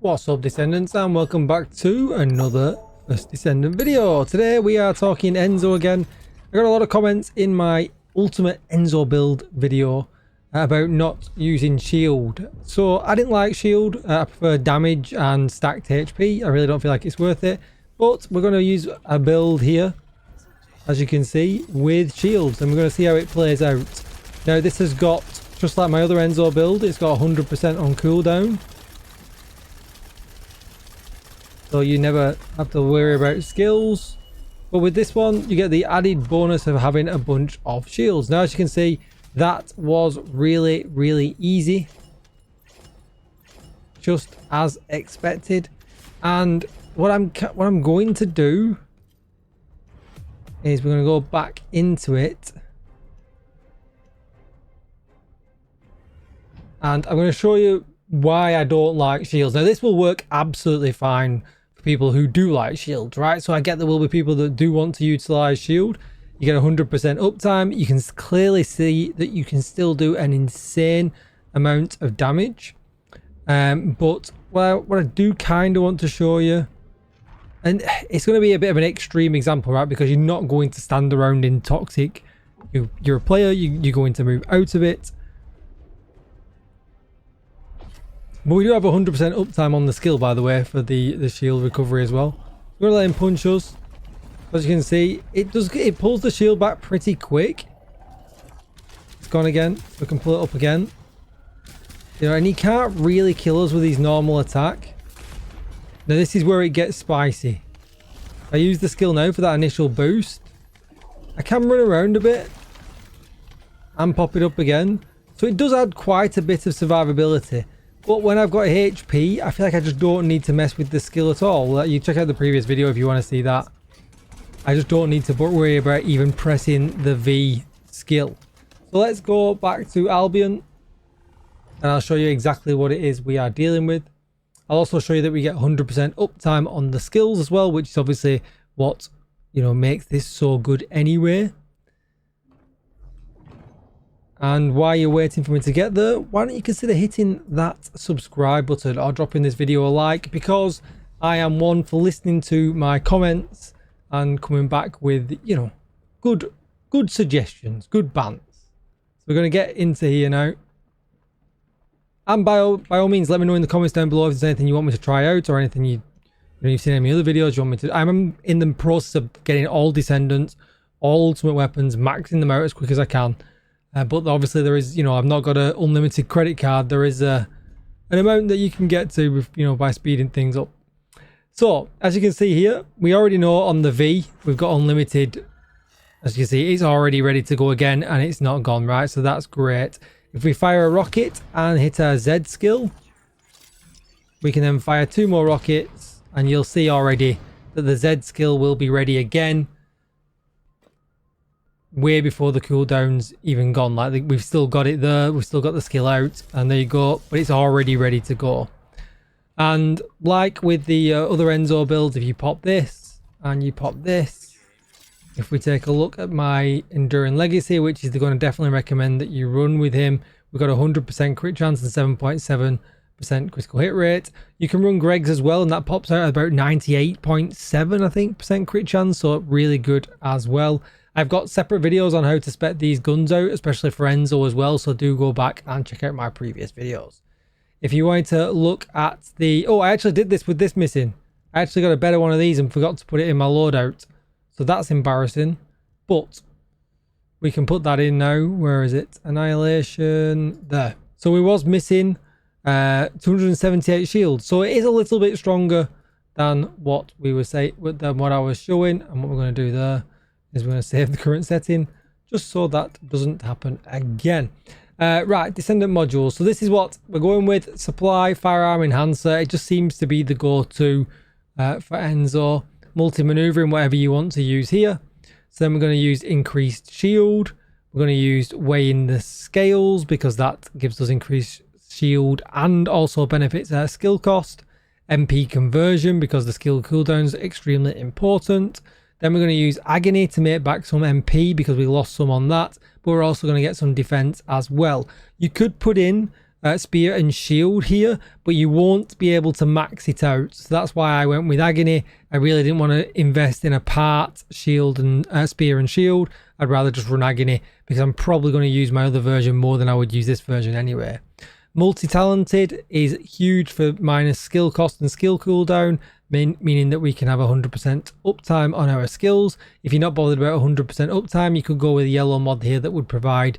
What's up, Descendants, and welcome back to another First Descendant video. Today we are talking Enzo again. I got a lot of comments in my ultimate Enzo build video about not using shield. So I didn't like shield. I prefer damage and stacked HP. I really don't feel like it's worth it. But we're going to use a build here, as you can see, with shields, and we're going to see how it plays out. Now this has got, just like my other Enzo build, it's got 100% on cooldown. So you never have to worry about skills. But with this one, you get the added bonus of having a bunch of shields. Now, as you can see, that was really easy. Just as expected. And what I'm going to do is we're going to go back into it. And I'm going to show you why I don't like shields. Now, this will work absolutely fine people who do like shields, right? So I get there will be people that do want to utilize shield. You get 100% uptime. You can clearly see that you can still do an insane amount of damage. But what I do kind of want to show you, and it's going to be a bit of an extreme example, right? Because you're not going to stand around in toxic. You're a player, you're going to move out of it. But we do have 100% uptime on the skill, by the way, for the shield recovery as well. We're gonna let him punch us. As you can see, it pulls the shield back pretty quick. It's gone again. We can pull it up again. You know, and he can't really kill us with his normal attack. Now this is where it gets spicy. I use the skill now for that initial boost. I can run around a bit and pop it up again. So it does add quite a bit of survivability. But when I've got HP, I feel like I just don't need to mess with the skill at all. You check out the previous video if you want to see that. I just don't need to worry about even pressing the V skill. So let's go back to Albion. And I'll show you exactly what it is we are dealing with. I'll also show you that we get 100% uptime on the skills as well, which is obviously what, you know, makes this so good anyway. And while you're waiting for me to get there, why don't you consider hitting that subscribe button or dropping this video a like, because I am one for listening to my comments and coming back with, you know, good suggestions, good bans. So we're going to get into here now. And by all means, let me know in the comments down below if there's anything you want me to try out or anything you've seen any other videos you want me to. I'm in the process of getting all Descendants, all ultimate weapons, maxing them out as quick as I can. But obviously there is, you know, I've not got an unlimited credit card. There is an amount that you can get to with, you know, by speeding things up. So as you can see here, we already know on the V we've got unlimited. As you can see, it's already ready to go again and it's not gone, right? So that's great. If we fire a rocket and hit our Z skill, we can then fire 2 more rockets and you'll see already that the Z skill will be ready again way before the cooldown's even gone. Like, we've still got it there, we've still got the skill out, and there you go, but it's already ready to go. And like with the other Enzo builds, if you pop this and you pop this, if we take a look at my Enduring Legacy, which is going to definitely recommend that you run with him, we've got 100% crit chance and 7.7% critical hit rate. You can run Greg's as well, and that pops out at about 98.7 I think percent crit chance, so really good as well. I've got separate videos on how to spec these guns out, especially for Enzo as well, so do go back and check out my previous videos. If you wanted to look at the... Oh, I actually did this with this missing. I actually got a better one of these and forgot to put it in my loadout. So that's embarrassing. But we can put that in now. Where is it? Annihilation. There. So we was missing 278 shields. So it is a little bit stronger than what we were saying, than what I was showing. And what we're going to do there is we're going to save the current setting just so that doesn't happen again. Right, Descendant modules. So this is what we're going with. Supply, firearm enhancer. It just seems to be the go-to for Enzo. Multi-maneuvering, whatever you want to use here. So then we're going to use increased shield. We're going to use weighing the scales because that gives us increased shield and also benefits our skill cost. MP conversion because the skill cooldowns are extremely important. Then we're going to use Agony to make back some MP because we lost some on that. But we're also going to get some defense as well. You could put in spear and shield here, but you won't be able to max it out. So that's why I went with agony. I really didn't want to invest in a part shield and spear and shield. I'd rather just run agony because I'm probably going to use my other version more than I would use this version anyway. Multi-talented is huge for minus skill cost and skill cooldown, meaning that we can have 100% uptime on our skills. If you're not bothered about 100% uptime, you could go with a yellow mod here that would provide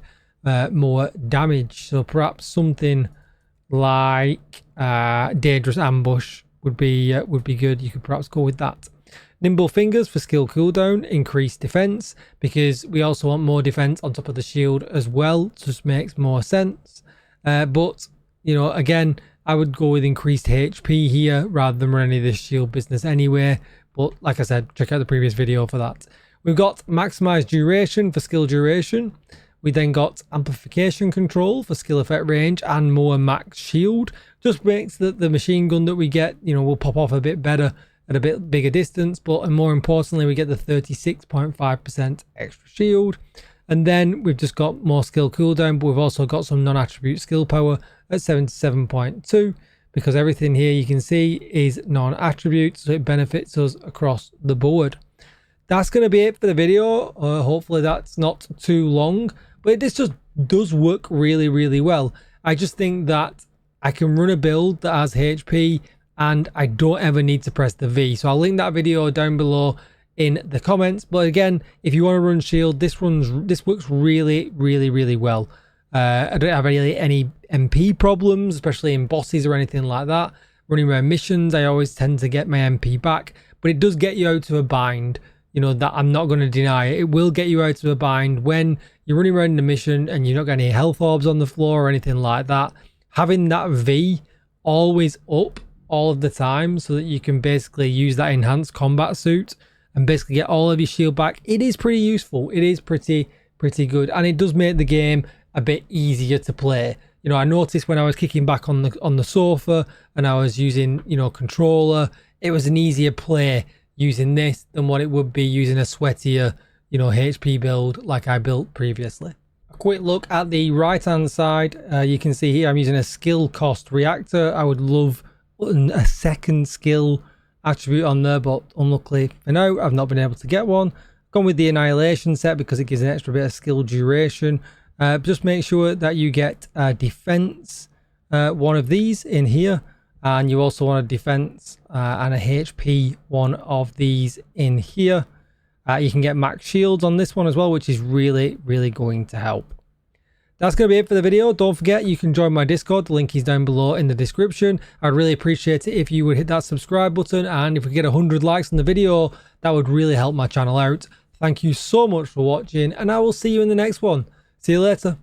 more damage. So perhaps something like dangerous ambush would be good. You could perhaps go with that. Nimble fingers for skill cooldown, increased defense, because we also want more defense on top of the shield as well. Just makes more sense. But you know, again, I would go with increased HP here rather than run any of this shield business anyway. But like I said, check out the previous video for that. We've got maximized duration for skill duration. We then got amplification control for skill effect range and more max shield. Just makes that the machine gun that we get, you know, will pop off a bit better at a bit bigger distance. But and more importantly, we get the 36.5% extra shield. And then we've just got more skill cooldown, but we've also got some non-attribute skill power at 77.2, because everything here you can see is non-attribute, so it benefits us across the board. That's going to be it for the video. Hopefully that's not too long, but this just does work really, really well. I just think that I can run a build that has HP and I don't ever need to press the V. So I'll link that video down below in the comments. But again, if you want to run shield, this works really, really, really well. I don't have really any MP problems, especially in bosses or anything like that. Running around missions, I always tend to get my MP back, but it does get you out of a bind. You know, that I'm not going to deny it. It will get you out of a bind when you're running around in a mission and you're not getting any health orbs on the floor or anything like that. Having that V always up all of the time so that you can basically use that enhanced combat suit and basically get all of your shield back. It is pretty useful. It is pretty good, and it does make the game a bit easier to play. You know, I noticed when I was kicking back on the sofa and I was using, you know, controller, it was an easier play using this than what it would be using a sweatier, you know, HP build like I built previously. A quick look at the right hand side. You can see here I'm using a skill cost reactor. I would love a second skill attribute on there, but unluckily for now I've not been able to get one. Gone with the annihilation set because it gives an extra bit of skill duration. Just make sure that you get defense, one of these in here, and you also want a defense and a HP one of these in here. You can get max shields on this one as well, which is really, really going to help. That's going to be it for the video. Don't forget, you can join my Discord. The link is down below in the description. I'd really appreciate it if you would hit that subscribe button, and if we get 100 likes on the video, that would really help my channel out. Thank you so much for watching, and I will see you in the next one. See you later.